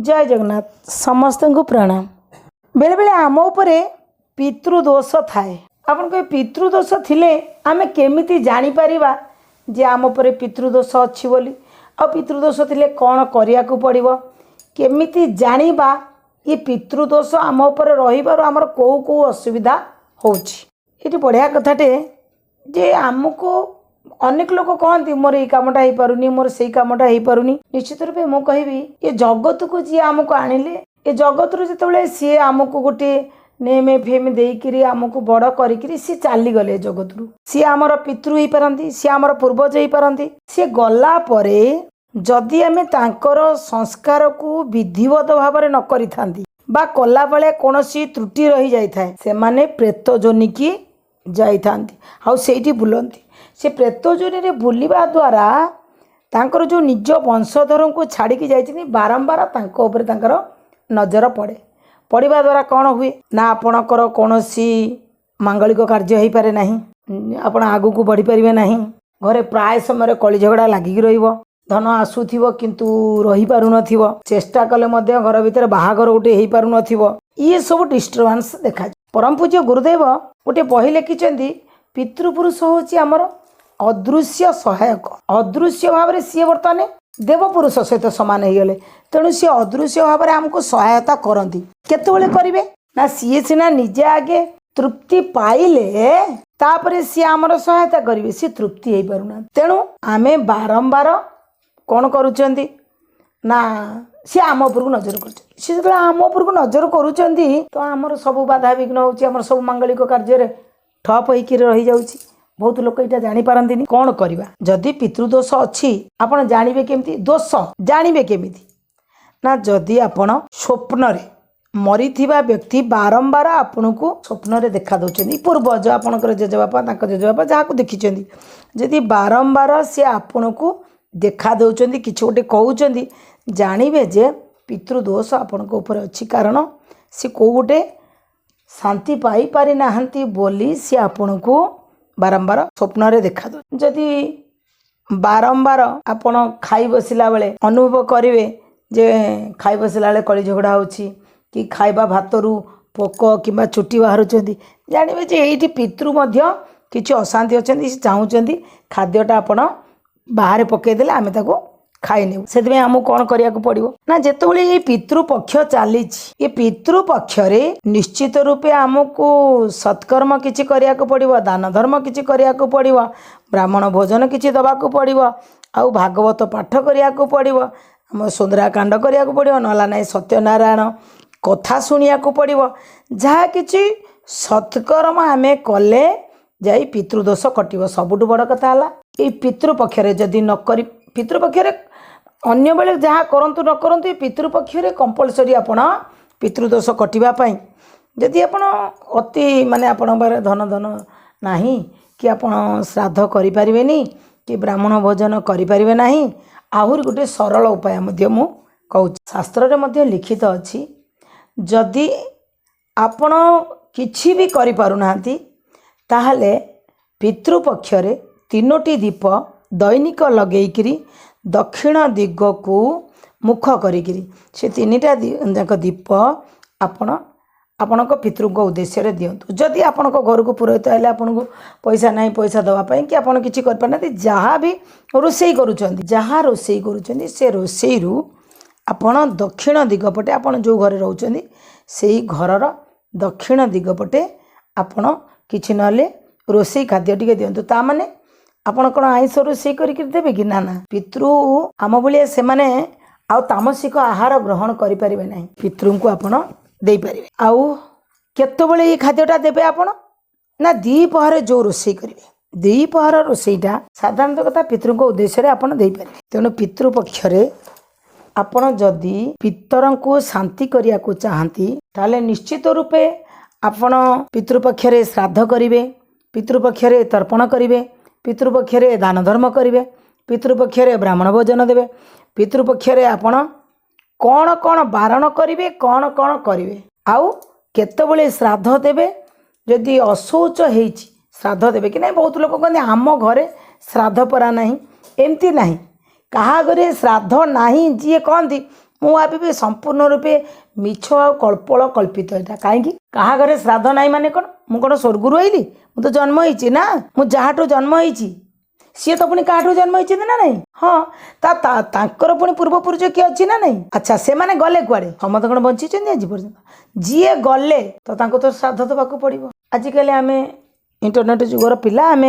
जय जगन्नाथ समस्त को प्रणाम। बेले बेले आम उपरे पितृदोष थाए। आपन को पितृदोष थिले आमे केमिति जानि परिबा जे आम उपरे पितृदोष अछि बोली आ पितृदोष थिले कोन करिया को पड़िबो केमिति जानिबा ये पितृदोष आम उपरे रहिबार हमर को को असुविधा होउछि। एटी बढ़िया कथाटे जे आमको अनेक लोक कहती मोर ये कामटा हो पारुनी मोर से कामटा हो पारुनी। निश्चित रूपे मु कहबी ये जगत को जी आमको आनिले ये जगत रू जिते सी आमको गोटे नेम फेम देकरी आमको बड़ करी सी चली गले जगत रू सी आमर पितृ हो पारती सी आमर पूर्वज हो पारती सी गला परे जदि आमे तांकर संस्कार को विधिवत भाव न करि थांती बा कला बेले कोनोसी त्रुटि रही जाई थाए से माने प्रेत जोनि की जाई थांती आ सेठी बुलंती से प्रेत जोनि बुलवा द्वारा तांकर जो निज वंशधर को छाड़ी जाइछिनी बारंबार तांको ऊपर तांकर नजर पड़े पड़वा द्वारा कौन हुए ना आपणकर कौनसी मांगलिक कार्य हो पारे नहीं आपण आगु को बढ़ी पारे नहीं घरे प्राय समय कली झगड़ा लागिक रहिबो धन आसुथिबो किंतु रही पारु नथिबो चेष्टा कले मध्य घर भीतर बाहागर गोटे हो पारु नथिबो ये सब डिस्टर्बेंस देखा। परम पूज्य गुरुदेव गोटे बही लिखिचंदी पितृपुरुष होची हमर अदृश्य सहायक अदृश्य भाव में सी बर्तमान देवपुरुष सहित सामान हो गले तेणु सी अदृश्य भाव में आमको सहायता करती केतबेले करिवे ना सी सीना निजे आगे तृप्ति पाइले तापरे सी आमर सहायता करिवे सी तृप्ति हो पारुना तेणु आमे बारंबार कौन करुचंदी ना सी आम उपरको नजर कर आम उपरको नजर करुचंदी तो आमर सब बाधा विघ्न होची आमर सब मांगलिक कार्य ठप होइकी रही जाउची। बहुत लोक यहाँ जापारती कौन करवा जदि पितृदोष अच्छी आपड़ जानवे केमती दोष जानवे केमिति ना जदि आपण स्वप्न मरी व्यक्ति बारंबार आपण को स्वप्न देखा दौरान पूर्वज आपणकर जेजेबापा जेजेबापा जहाँ को देखी जदि बारंबार सी आपण को देखा दौरान कि गोटे कहते जानवे जे पितृदोष आपण ऊपर अच्छी कारण सी कौ गोटे शांति पाई पारि नाहंती बोली सी आपण को बारंबार स्वप्न रे देखा दो जदि बारंबार आपण खाई बसिला बेले अनुभव करिवे जे खाई बसिला बेले कली झगड़ा होची कि खाइबा भातरू पोक किंबा चुटी बाहरुचंदी जानिबे जे एठी पितृ मध्य किछि अशांति अछंती चाहूचंदी खाद्यटा आपण बाहर पकई देले आमे ताको खाई नेउ सेतबे हमु कोन करिया को पड़िबो ना जेतबेले ये पितृ पक्ष चालीछि ये पितृ पक्ष रे निश्चित रूपे हमको सत्कर्म किछि करिया को पड़िबो दान धर्म किछि करिया को पड़िबो ब्राह्मण भोजन किछि दबा को पड़िबो आउ भागवत पाठ करिया को पड़िबो हम सुंदराकांड करिया को पड़िबो नला नै सत्यनारायण कथा सुनिया को पड़िबो जहा किछि सत्कर्म आमे कले जाई पितृदोष कटिबो। सबुठ बड़ कथा हला ए पितृ पक्ष रे जदि न करी पितृ पक्ष रे अन्य बेले जहाँ करंतु न करंतु पितृपक्ष रे कंपलसरी आपण पितृदोष कटिबा पई जदि आपण अति माने आपण बारे धन धन नाही कि आपण श्राद्ध करि परिबेनी कि ब्राह्मण भोजन करि परिबे नाही आहुर गोटे सरल उपाय मध्य मु कहू शास्त्र रे मध्य लिखित अछि जदि आपण किछि भी करि पारु नांती ताहले पितृपक्ष रे 3टी दीप दैनिक लगेइकरी दक्षिण दिग को मुख करिकरी से 3टा जाक दीप आपण पितृ उद्देश्य रे दियंतु। जदि आपण घर को पुरोहित आइले आपण को पैसा नहीं पैसा दवा पई कि आपण किछि कर पाना जहाँ भी रोषेई करूचंदी जहाँ रोषेई करूचंदी से रोषेई रु आपण दक्षिण दिग पटे आपण जो घर रहउचंदी सेही घरर दक्षिण दिग पटे आपण किछि नले रोषेई खाद्य टिके दियंतु ता माने आपण कोन आइंस रोषेई करिक देबे कि ना ना पितृ आम भलिया से माने आउ तामसिक आहार ग्रहण करि परिबे नाही पितृ को आपण दे परिबे आउ केतबेले ये खाद्यटा देबे आपण ना दीपहर जो रोषेई करिवे दीपहर रोषेईटा साधारणतः कथा पितृ को उद्देश्य रे आपण दे परिबे तेणु पितृ पक्ष रे आपण जदि पितर को शांति करिया को चाहंती ताले निश्चित रूपे आपण पितृपक्ष रे श्राद्ध करिवे पितृपक्ष रे तर्पण करिवे पितृपक्ष रे दान धर्म करिवे पितृपक्ष रे ब्राह्मण भोजन देवे पितृपक्ष रे आपण कौन कौन बारण करिवे कौन कौन करिवे आउ केतबेले श्राद्ध देवे जदि अशौच हेछि श्राद्ध देवे कि नहीं। बहुत लोक कहते आम घरे श्राद्ध परा नहीं एमती नहीं कहा घरे श्राद्ध नहीं जी कहती ମୁଁ ଭାବିବି ସମ୍पूर्ण रूपे मिछ आ कल्पल कल्पित एटा कहीं क्या घरे श्राद्ध नाई माने कौन मु कौन स्वर्गु आइली मु तो जन्म होइछि ना मु जहाँठू जन्म होइछि सी तो पुणी क्या जन्म होइछि ना नहीं हाँ तांकर पुणी पूर्वपुरुष किए अच्छी ना नहीं अच्छा से माने गले कुआड़े समस्त कौन बंची आज पर्यटन जी गले तो श्राद्ध देवाक पड़ो आजिकल आम इंटरनेट जुगर पिला आम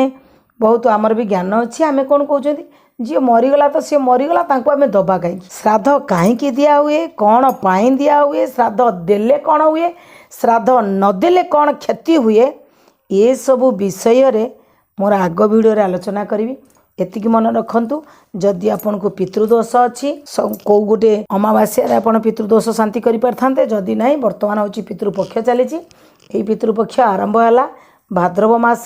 बहुत आमर भी ज्ञान अच्छी आम कौन कहते जी मरीगला तो सी मरीगला आम दबा कहीं श्राद्ध कहीं दिया हुए कौन पाई दिया हुए श्राद्ध देले कौन हुए श्राद्ध नदेले कौन क्षति हुए ये सब विषय रे मोर आग भिडियो आलोचना करी एतिकी मन रखु जदि आपन को पितृदोष अच्छी कौ गोटे अमावास्या आप पितृदोष शांति कर पारे जदि ना बर्तमान हूँ पितृपक्ष चली पितृपक्ष आरंभ है भाद्रव मास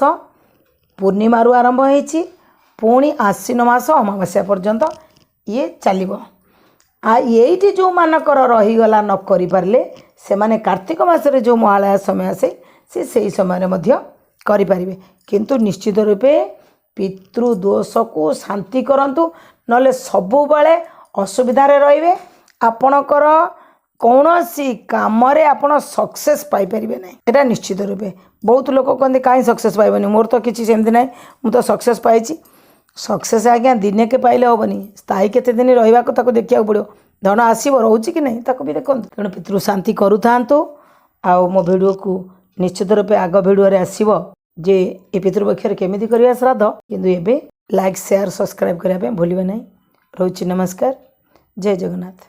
पूर्णिमारू आरंभ होती पुणी आश्विन मास अमावास्या पर्यंत ये चलो ये जो मानकर रहीगला न करें से माने कार्तिक मासरे जो महालया समय आसे से समय करें किंतु निश्चित रूपे पितृदोष को शांति करंतु नले सबु बेले असुविधारे रहिबे आपणकर कौनसी काम रे आपण सक्सेस पाई परिबे नै एटा निश्चित रूपे बहुत लोक कहते कहीं सक्सेस पाइबनी मोर तो किसी सेमती ना मु तो सक्सेस पाई सक्सेस आज्ञा दिने के पाइले हेनी स्थायी केते दिन रहा देखा पड़ो धन आसो रोचे कि नहीं ताको भी देखो तेणु पितृ शांति करूँ आ मो भिडियो को निश्चित रूपे आग भिडियो आसो जे ए पितृपक्ष केमी करवा श्राद्ध किंतु एबे लाइक शेयर सब्सक्राइब करने भूलिए नहीं रोची नमस्कार जय जगन्नाथ।